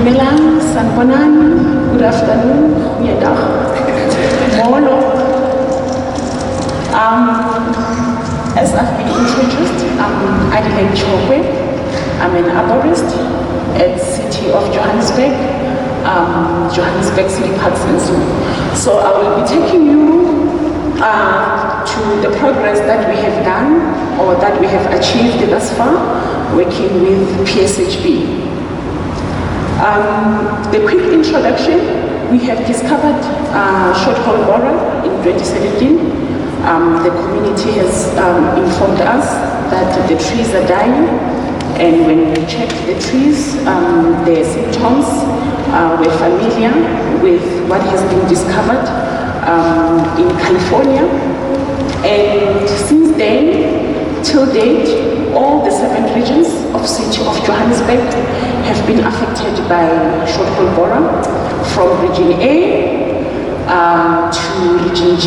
Dumelang, sanibonani, good afternoon, goeiedag, molo. As I've been introduced, I'm Adelaide Chokoe. I'm an arborist at City of Johannesburg, Johannesburg City Parks and Zoo. So I will be taking you to the progress that we have done or that we have achieved thus far working with PSHB. The quick introduction, we have discovered short-haul borer in 2017. The community has informed us that the trees are dying, and when we checked the trees, their symptoms were familiar with what has been discovered in California. And since then, till date, all the 7 regions of City of Johannesburg have been affected by short-haul borer, from Region A to Region G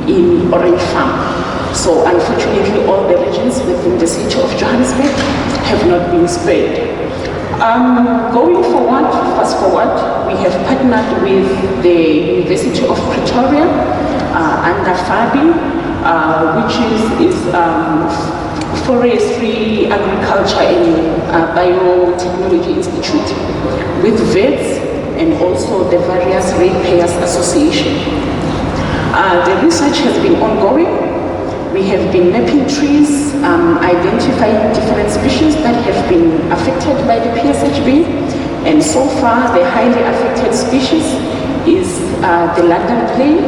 in Orange Farm. So unfortunately, all the regions within the City of Johannesburg have not been spared. Going forward, fast forward, we have partnered with the University of Pretoria under FABI, which is Forestry, Agriculture and Biotechnology Institute, with vets and also the various ratepayers association. The research has been ongoing. We have been mapping trees, identifying different species that have been affected by the PSHB, and so far the highly affected species is the London plane,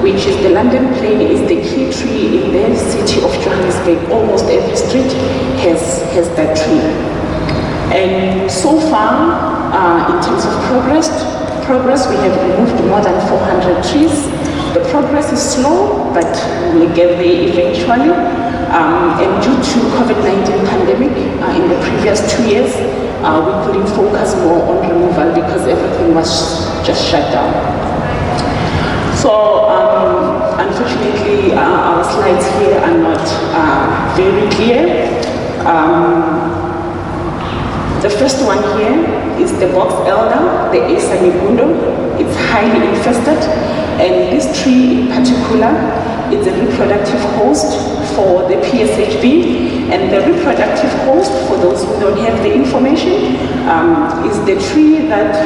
which is the London plane is the key tree in the City of Johannesburg. Almost every street has that tree. And so far, in terms of progress, we have removed more than 400 trees. The progress is slow, but we'll get there eventually. And due to COVID-19 pandemic in the previous 2 years, we couldn't focus more on removal because everything was just shut down. So unfortunately, our slides here are not very clear. The first one here is the box elder, the Acer Migundo. It's highly infested, and this tree in particular is a reproductive host for the PSHB. And the reproductive host, for those who don't have the information, is the tree that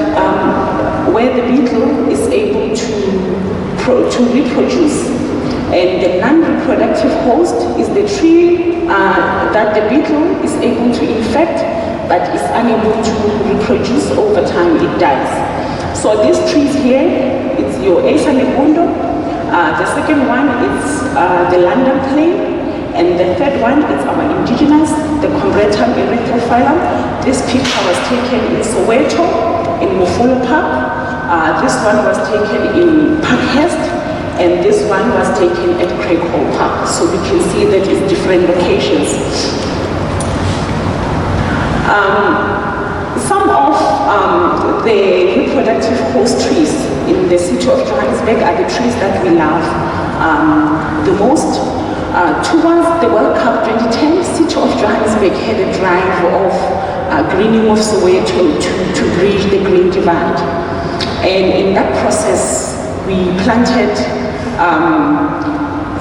where the beetle is able to reproduce. And the non-reproductive host is the tree that the beetle is able to infect, but is unable to reproduce. Over time, it dies. So these trees here, it's your Acer Migundo. The second one is the London plane. And the third one is our indigenous, the Congretum erythrophyllum. This picture was taken in Soweto, in Mufolo Park. This one was taken in Parkhurst, and this one was taken at Craig Hall Park. So we can see that it's different locations. Some of the reproductive host trees in the City of Johannesburg are the trees that we love the most. Towards the World Cup 2010, City of Johannesburg had a drive of greening of Soweto to bridge the green divide. And in that process, we planted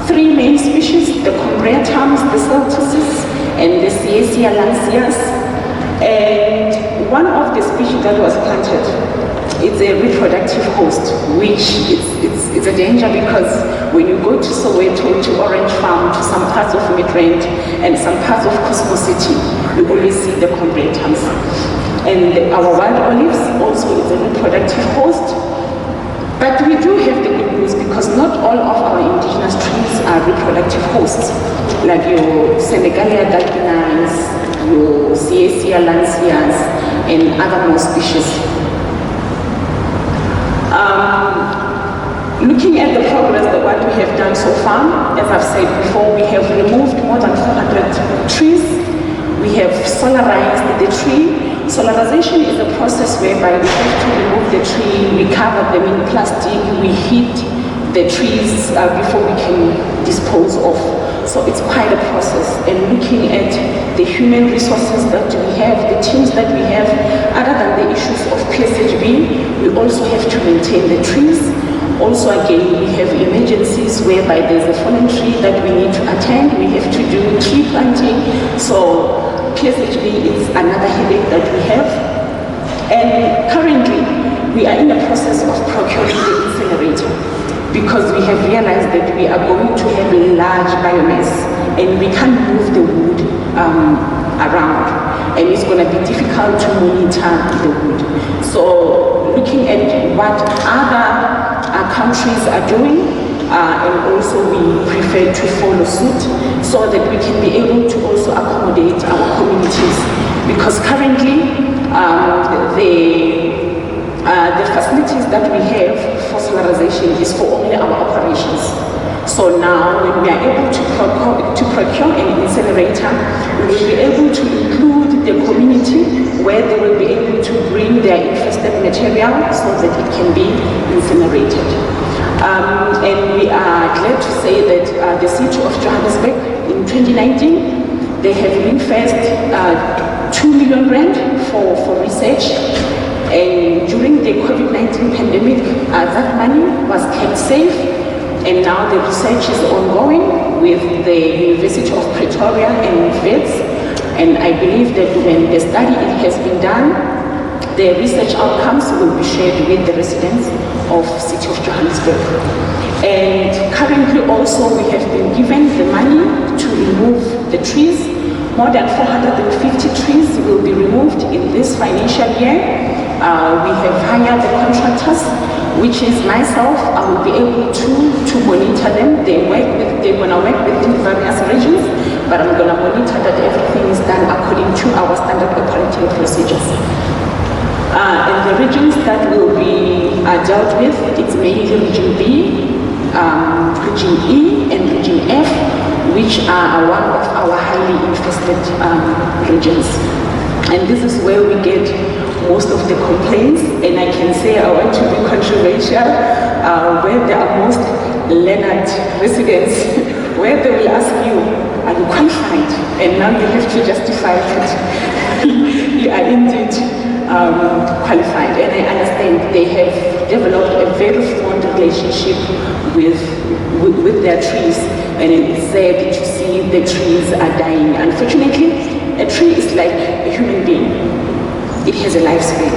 3 main species, the Congretums, the Celtuses, and the Caesia lancias. And one of the species that was planted is a reproductive host, which it's a danger because when you go to Soweto, to Orange Farm, to some parts of Midrand, and some parts of Cosmo City, you always see the Congretums. And our wild olives also is a reproductive host. But we do have the good news because not all of our indigenous trees are reproductive hosts, like your Senegalia dalpinans, your Caesia lancias, and other more species. Looking at the progress that what we have done so far, as I've said before, we have removed more than 400 trees. We have solarized the tree. Solarization is a process whereby we have to remove the tree, we cover them in plastic, we heat the trees before we can dispose of. So it's quite a process. And looking at the human resources that we have, the teams that we have, other than the issues of PSHB, we also have to maintain the trees. Also, again, we have emergencies whereby there's a fallen tree that we need to attend. We have to do tree planting. So PSHB is another headache that we have. And currently, we are in the process of procuring the incinerator because we have realized that we are going to have a large biomass and we can't move the wood around, and it's going to be difficult to monitor the wood. So looking at what other countries are doing, and also we prefer to follow suit so that we can be able to also accommodate our communities, because currently the facilities that we have for solarization is for only our operations. So now when we are able to procure an incinerator, we will be able to include the community where they will be able to bring their infested material so that it can be incinerated. And we are glad to say that the city of Johannesburg in 2019, they have ring-fenced 2 million rand for research. And during the COVID-19 pandemic, that money was kept safe. And now the research is ongoing with the University of Pretoria and VETS. And I believe that when the study has been done, the research outcomes will be shared with the residents of City of Johannesburg. And currently also we have been given the money to remove the trees. More than 450 trees will be removed in this financial year. We have hired the contractors, which is myself. I will be able to monitor them. They're going to work within various regions, but I'm going to monitor that everything is done according to our standard operating procedures. And the regions that will be dealt with, it's mainly Region B, Region E, and Region F, which are one of our highly infested regions. And this is where we get most of the complaints, and I can say I want to be controversial, where there are most Leonard residents, where they will ask you, are you qualified? And now you have to justify that you are indeed qualified. And I understand they have developed a very fond relationship with their trees, and it's sad to see the trees are dying. Unfortunately, a tree is like a human being. It has a lifespan,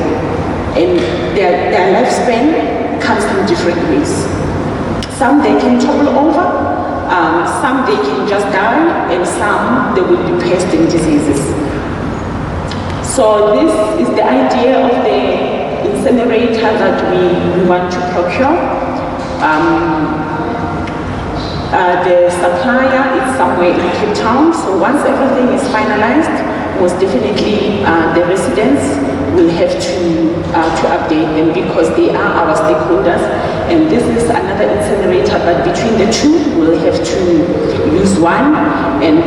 and their lifespan comes in different ways. Some they can topple over, some they can just die, and some they will be pests and diseases. So this is the idea of the incinerator that we want to procure. The supplier is somewhere in Cape Town, so once everything is finalized, most definitely the residents will have to update them because they are our stakeholders, and this is another incinerator, but between the two we'll have to use one, and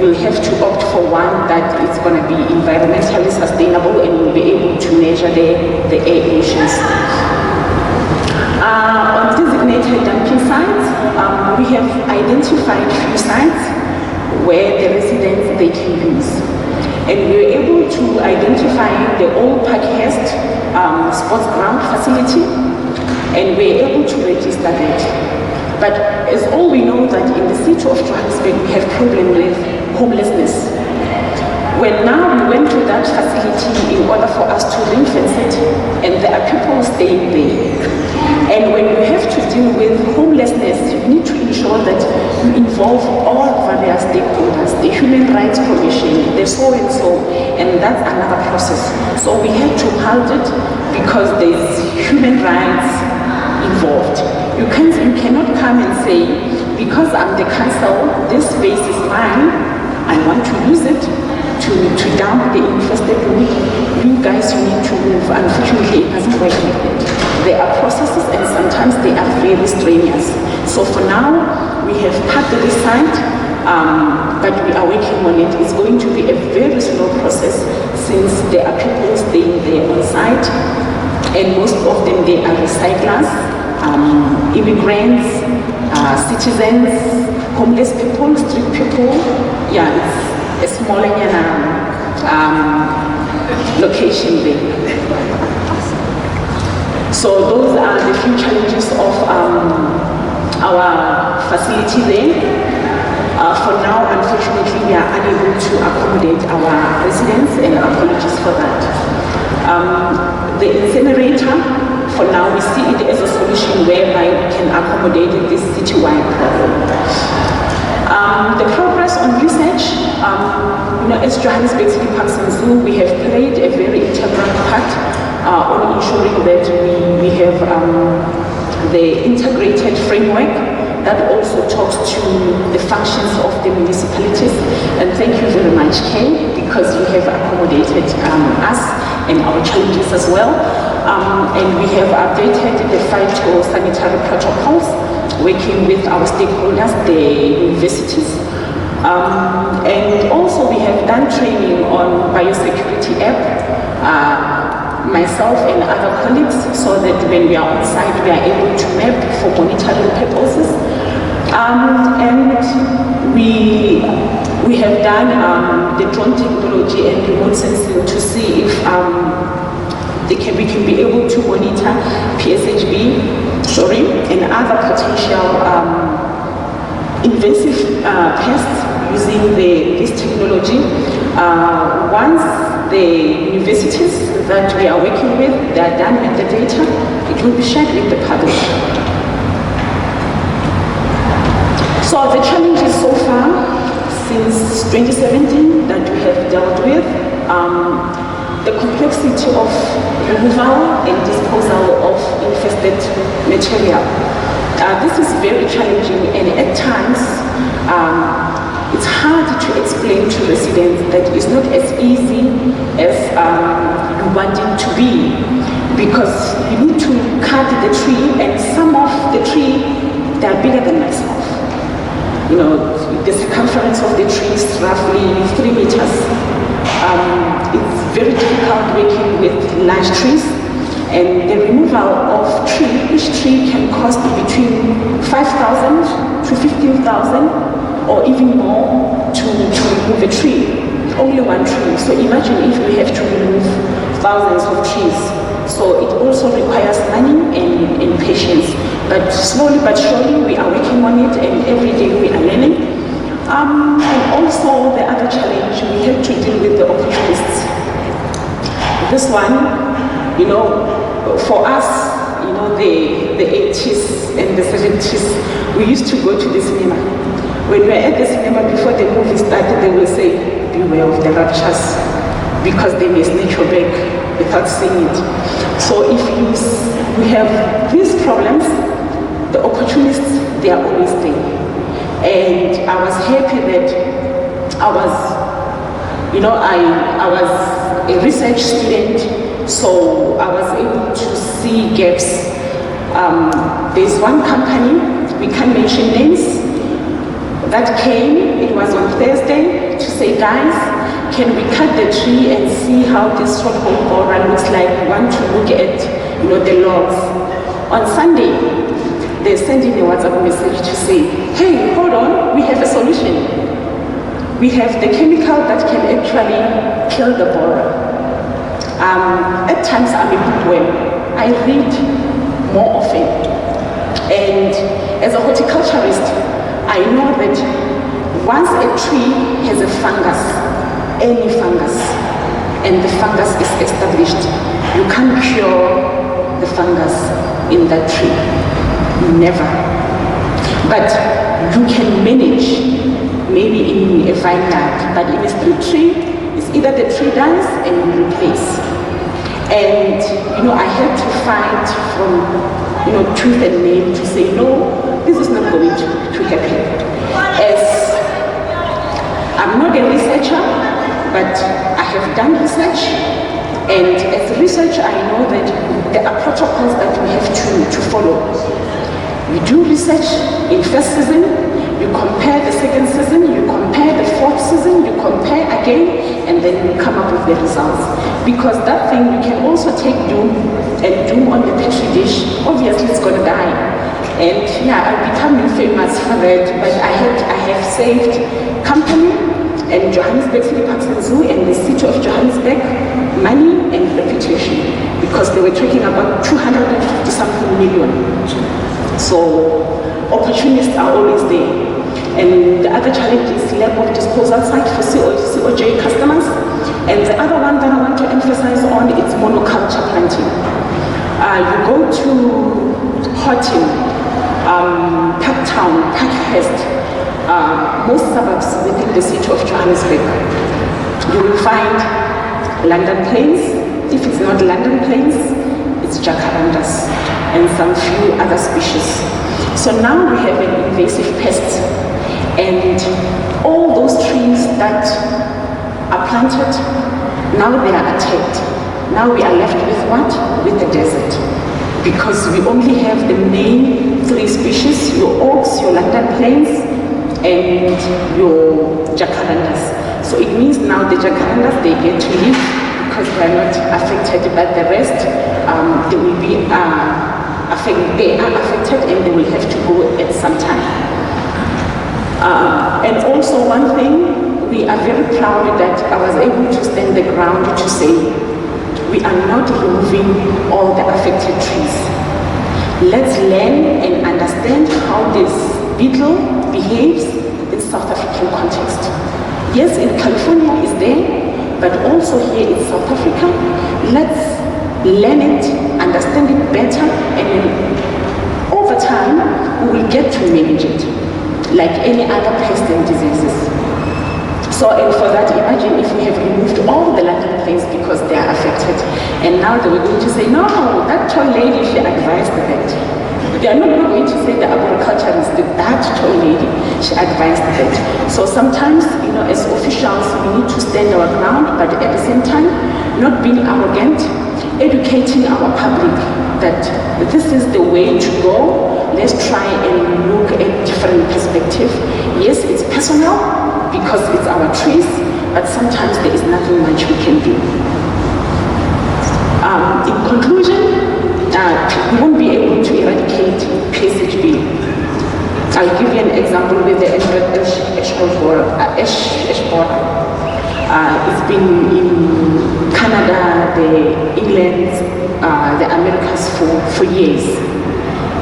we'll have to opt for one that is going to be environmentally sustainable and will be able to measure the air emissions. On designated dumping sites, we have identified few sites where the residents they can use. And we were able to identify the old Parkhurst sports ground facility, and we were able to register that. But as all we know that in the city of Johannesburg we have problem with homelessness. When now we went to that facility in order for us to ring-fence it, and there are people staying there. And when you have to deal with homelessness, you need to ensure that you involve all various stakeholders, the Human Rights Commission, the so-and-so, and that's another process. So we had to halt it because there's human rights involved. You cannot come and say, because I'm the council, this space is mine, I want to use it to dump the infested wood. You guys, you need to move. Unfortunately, it doesn't work like that. There are processes, and sometimes they are very strenuous. So for now, we have parked this site, but we are working on it. It's going to be a very slow process since there are people staying there on site, and most of them, they are recyclers, immigrants, citizens, homeless people, street people. Yeah, it's a small location there. So those are the few challenges of our facility there. For now, unfortunately, we are unable to accommodate our residents, and apologies for that. The incinerator, for now, we see it as a solution whereby we can accommodate this citywide problem. The progress on research, as Johannesburg City Parks and Zoo, we have played a very integral part on ensuring that we have the integrated framework that also talks to the functions of the municipalities. And thank you very much, Kay, because you have accommodated us and our challenges as well. And we have updated the phytosanitary protocols, working with our stakeholders, the universities. And also we have done training on biosecurity app, myself and other colleagues, so that when we are on site, we are able to map for monitoring purposes. And we have done the drone technology and remote sensing to see if we can be able to monitor PSHB, and other potential invasive pests using this technology. Once the universities that we are working with, they are done with the data, it will be shared with the public. So the challenges so far since 2017 that we have dealt with, the complexity of removal and disposal of infested material. This is very challenging, and at times it's hard to explain to residents that it's not as easy as you want it to be, because you need to cut the tree, and some of the tree, they are bigger than myself. The circumference of the tree is roughly 3 meters. It's very difficult working with large trees, and the removal of each tree can cost between 5,000 to 15,000 or even more to remove a tree, only one tree. So imagine if we have to remove thousands of trees. So it also requires money and patience. But slowly but surely we are working on it, and every day we are learning. And also the other challenge, we have to deal with the opportunists. This one, for us, the 80s and the 70s, we used to go to the cinema. When we were at the cinema, before the movie started, they will say, beware of the raptures, because they may snatch your bag without seeing it. So if we have these problems, the opportunists, they are always there. And I was happy that I was a research student, so I was able to see gaps. There's one company, we can't mention names, that came, it was on Thursday, to say, guys, can we cut the tree and see how this short-hole borer looks like? We want to look at, the logs. On Sunday, they sent in a WhatsApp message to say, hey, hold on, we have a solution. We have the chemical that can actually kill the borer. At times I'm a bookworm. I read more often. And as a horticulturist, I know that once a tree has a fungus, any fungus, and the fungus is established, you can't cure the fungus in that tree. Never. But you can manage, maybe in a vineyard, but in a street tree, it's either the tree dies and you replace. And I had to fight from tooth and nail to say, no, this is not going to happen. As I'm not a researcher, but I have done research, and as a researcher, I know that there are protocols that we have to follow. You do research in first season, you compare the second season, you compare the fourth season, you compare again, and then you come up with the results. Because that thing, you can also take doom on the petri dish. Obviously, it's going to die. And yeah, I'm becoming famous for that, but I have saved company and Johannesburg City Parks and Zoo and the city of Johannesburg money they were talking about 250 something million. So opportunists are always there. And the other challenge is lack of disposal site for COJ customers. And the other one that I want to emphasize on is monoculture planting. You go to Horton, Parktown, Parkhurst, most suburbs within the city of Johannesburg. You will find London plains. If it's not London plains, it's jacarandas and some few other species. So now we have an invasive pest, and all those trees that are planted, now they are attacked. Now we are left with what? With the desert. Because we only have the main 3 species, your oaks, your London plains, and your jacarandas. So it means now the jacarandas, they get to live because they are not affected, but the rest, they will be affected. They are affected and they will have to go at some time. And also one thing, we are very proud that I was able to stand the ground to say, we are not removing all the affected trees. Let's learn and understand how this beetle behaves in South African context. Yes, in California is there, but also here in South Africa, let's learn it, understand it better, and then over time, we will get to manage it, like any other pest and diseases. So, and for that, imagine if we have removed all the London plains because they are affected, and now they were going to say, no, that toy lady, she advised that. They are not going to say the agriculturist did that toy lady, she advised that. So sometimes, you know, as officials, we need to stand our ground, but at the same time, not being arrogant, educating our public that this is the way to go. Let's try and look at different perspectives. Yes, it's personal because it's our trees, but sometimes there is nothing much we can do. In conclusion, we won't be able to eradicate PSHB. I'll give you an example with the ash borer. It's been in Canada, the England, the Americas for years.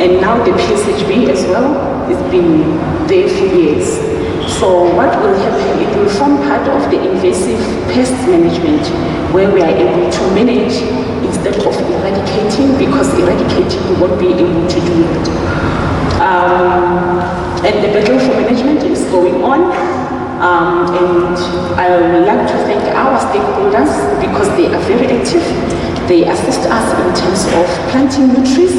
And now the PSHB as well has been there for years. So what will happen, it will form part of the invasive pest management where we are able to manage instead of eradicating, because eradicating we won't be able to do it. And the battle for management is going on. And I would like to thank our stakeholders because they are very active. They assist us in terms of planting new trees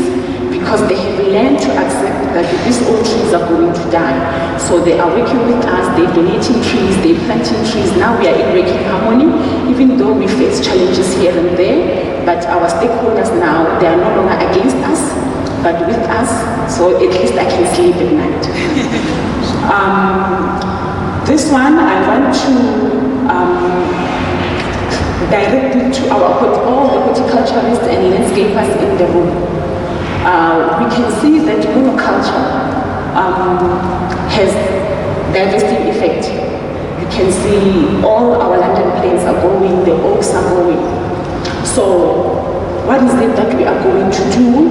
because they have learned to accept that these old trees are going to die. So they are working with us, they're donating trees, they're planting trees. Now we are in working harmony, even though we face challenges here and there, but our stakeholders now, they are no longer against us, but with us, so at least I can sleep at night. This one, I want to direct it to all the horticulturists and landscapers in the room. We can see that monoculture has devastating effect. You can see all our London plains are going, the oaks are going. So what is it that we are going to do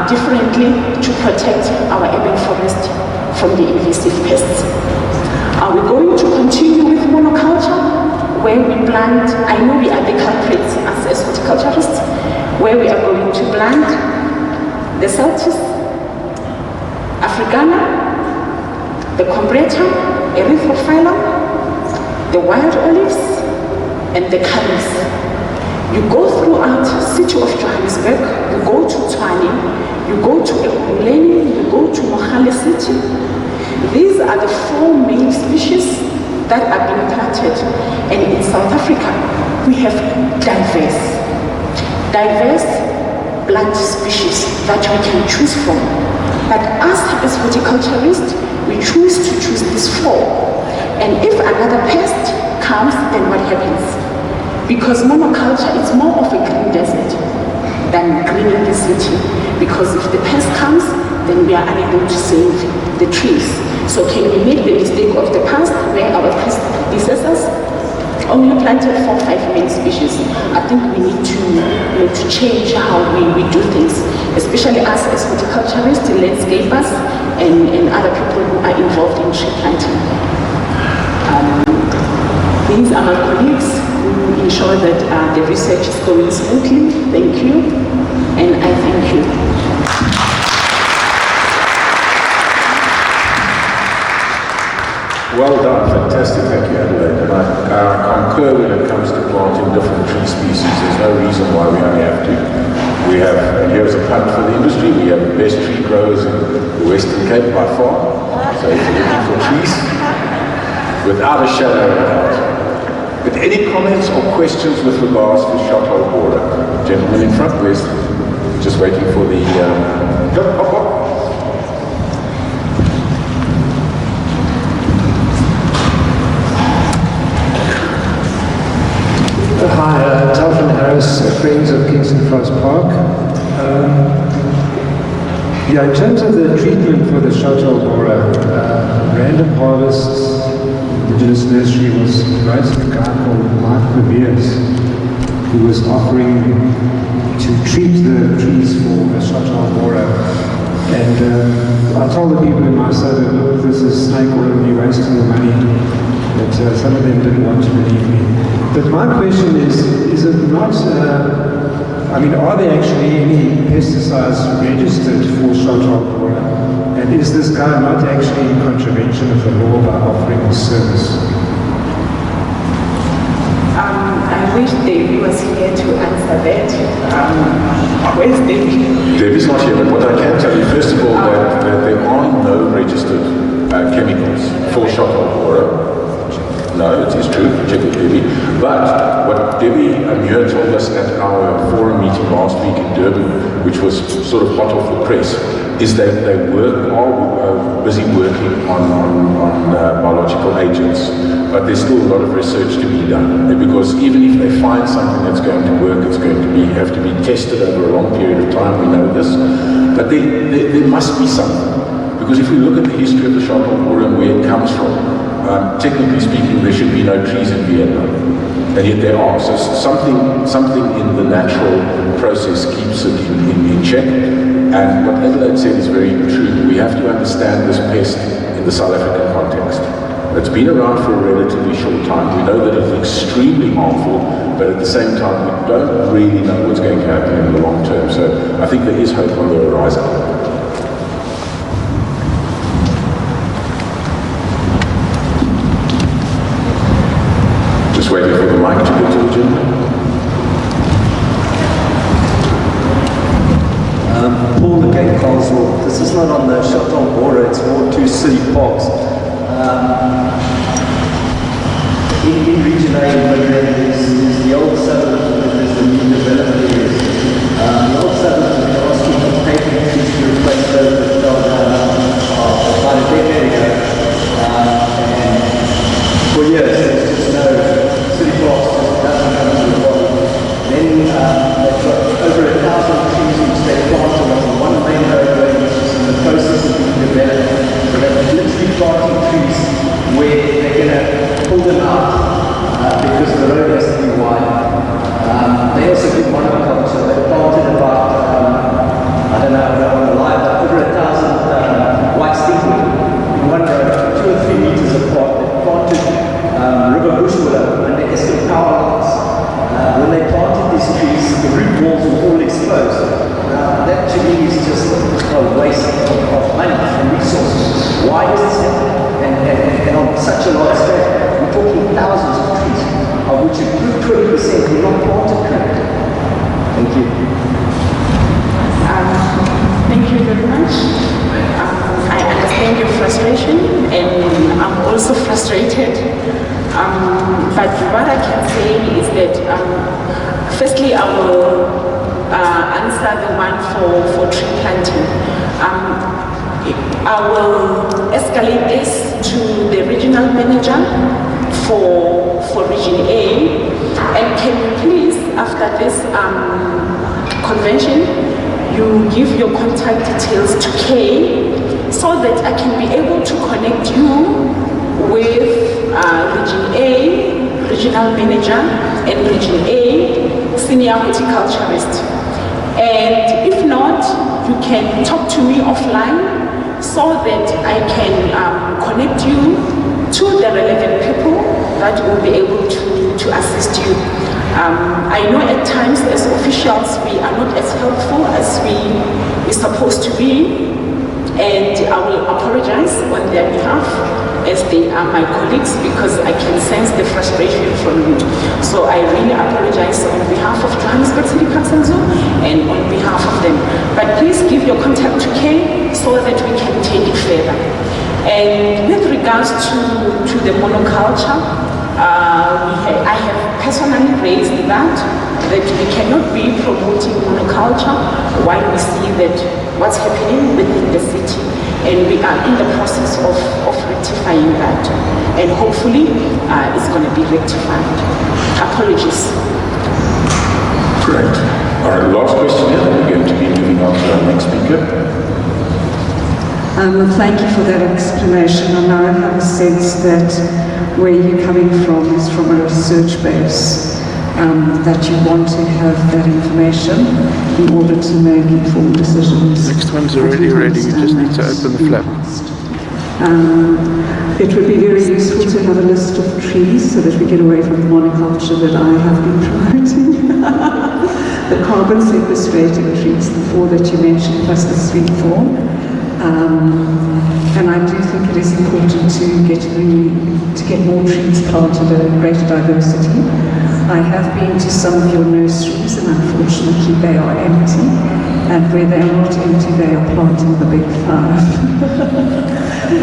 differently to protect our urban forest from the invasive pests? Are we going to continue with monoculture where we plant, I know we are the culprits as horticulturists, where we are going to plant the Celtis, Africana, the Combreta, Erythrophyllum, the wild olives, and the curries. You go throughout the city of Johannesburg, you go to Tshwane, you go to Ekurhuleni, you go to Mohale City. These are the 4 main species that are being planted. And in South Africa, we have diverse plant species that we can choose from. But us as horticulturists, we choose these 4. And if another pest comes, then what happens? Because monoculture is more of a green desert than green in the city. Because if the pest comes, then we are unable to save the trees. So can we make the mistake of the past where our predecessors only planted 4 or 5 main species? I think we need to change how we do things, especially us as horticulturists, landscapers, and other people who are involved in tree planting. These are my colleagues who ensure that the research is going smoothly. Thank you, and I thank you. Well done, fantastic, thank you Adelaide. And I concur when it comes to planting different tree species. There's no reason why we only have to. We have, and here's a punt for the industry, we have the best tree growers in the Western Cape by far. So if you're looking for trees, without a shadow of a doubt. But any comments or questions with regards to Chokoe Bora? Gentleman in front, where's just waiting for the Hi, Telfin Harris, Friends of Kingston Forest Park. Yeah, in terms of the treatment for the Chokoe Bora, random harvests, Indigenous Nursery was promoted a guy called Mark Beers, who was offering to treat the trees for the Chokoe Bora. And I told the people in my suburb, look, this is snake oil, you're wasting your money. But some of them didn't want to believe me. But my question is it not, I mean, are there actually any pesticides registered for Chokoe Bora? And is this guy not actually in contravention of the law by offering this service? I wish Davey was here to answer that. Where's Davey? Davey's not here, but what I can tell you, first of all, that there are no registered chemicals for Chokoe Bora. No, it is true, check with Debbie. But what Debbie Muir told us at our forum meeting last week in Durban, which was sort of hot off the press, is that they are busy working on biological agents. But there's still a lot of research to be done. Because even if they find something that's going to work, it's going to have to be tested over a long period of time, we know this. But there must be something. Because if we look at the history of the Chokoe Bora and where it comes from, technically speaking, there should be no trees in Vietnam, and yet there are. So something in the natural process keeps it in check. And what Adelaide said is very true. We have to understand this pest in the South African context. It's been around for a relatively short time. We know that it's extremely harmful, but at the same time, we don't really know what's going to happen in the long term. So I think there is hope on the horizon. Waiting for the mic to get to the gentleman. Paul again, Carlsville. This is not on the Chokoe Bora, it's more to city parks. In Region A, there's the old suburbs, there's the new development areas. The old suburbs have been asking for paper trees to replace those that fell down about a decade ago. And for years, there's just no city blocks just doesn't come to the body. Then they've got over 1,000 trees which they planted on one main roadway, which is in the process of being developed. So they're literally planting trees where they're going to pull them out because the road has to be wide. They also do monoculture. They planted about, I don't know, I don't want to lie, but over 1,000 white stickwood in one road, 2 or 3 meters apart. They planted river bushwood and they escaped power lines. When they planted these trees, the root walls were all exposed. That to me is just a waste of money and resources. Why does this happen? And on such a large scale, we're talking thousands of trees, of which a good 20% were not planted correctly. Thank you. Thank you very much. I understand your frustration, and I'm also frustrated. But what I can say is that, firstly, I will answer the one for tree planting. I will escalate this to the regional manager for Region A. And can you please, after this convention, you give your contact details to Kay so that I can be able to connect you with Region A, Regional Manager, and Region A senior horticulturist. And if not, you can talk to me offline so that I can connect you to the relevant people that will be able to assist you. I know at times as officials we are not as helpful as we're supposed to be, and I will apologize on their behalf as they are my colleagues, because I can sense the frustration from you. So I really apologize on behalf of Johannesburg City Council Zoo and on behalf of them. But please give your contact to Kay so that we can take it further. And with regards to the monoculture, I have personally raised that we cannot be promoting monoculture while we see that what's happening within the city, and we are in the process of rectifying that, and hopefully it's going to be rectified. Apologies. Great. All right, last question here, then we're going to be moving on to our next speaker. Thank you for that explanation. I now have a sense that where you're coming from is from a research base, that you want to have that information in order to make informed decisions. Next one's already ready, you just need to open the flap. It would be very useful to have a list of trees so that we get away from the monoculture that I have been promoting. The carbon sequestrating trees, the four that you mentioned, plus the sweet thorn. And I do think it is important to get more trees planted, a greater diversity. I have been to some of your nurseries, and unfortunately they are empty. And where they are not empty, they are planting the big five.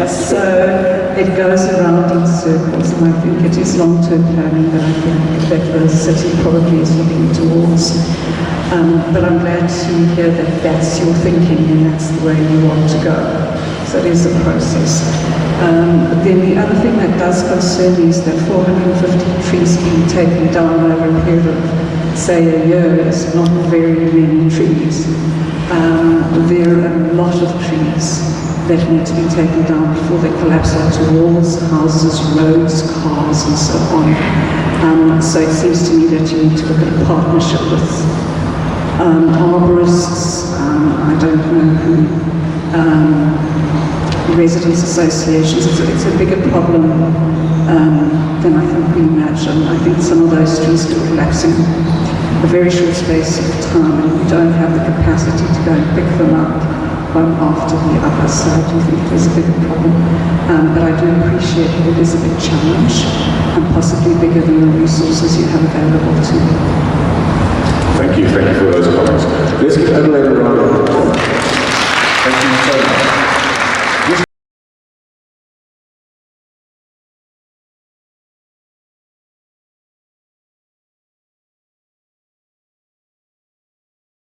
So it goes around in circles, and I think it is long-term planning that I think that the city probably is looking towards. But I'm glad to hear that that's your thinking and that's the way you want to go. So it is a process. Then the other thing that does concern me is that 450 trees being taken down over a period of, say, a year is not very many trees. There are a lot of trees that need to be taken down before they collapse onto walls, houses, roads, cars, and so on. So it seems to me that you need to look at a partnership with arborists, I don't know who, residents associations. It's a bigger problem than I think we imagine. I think some of those trees could collapse in a very short space of time, and we don't have the capacity to go and pick them up one after the other. So I do think there's a bigger problem. But I do appreciate that it is a big challenge, and possibly bigger than the resources you have available to you. Thank you for those comments. Let's give Adelaide a round of applause. Thank you so much.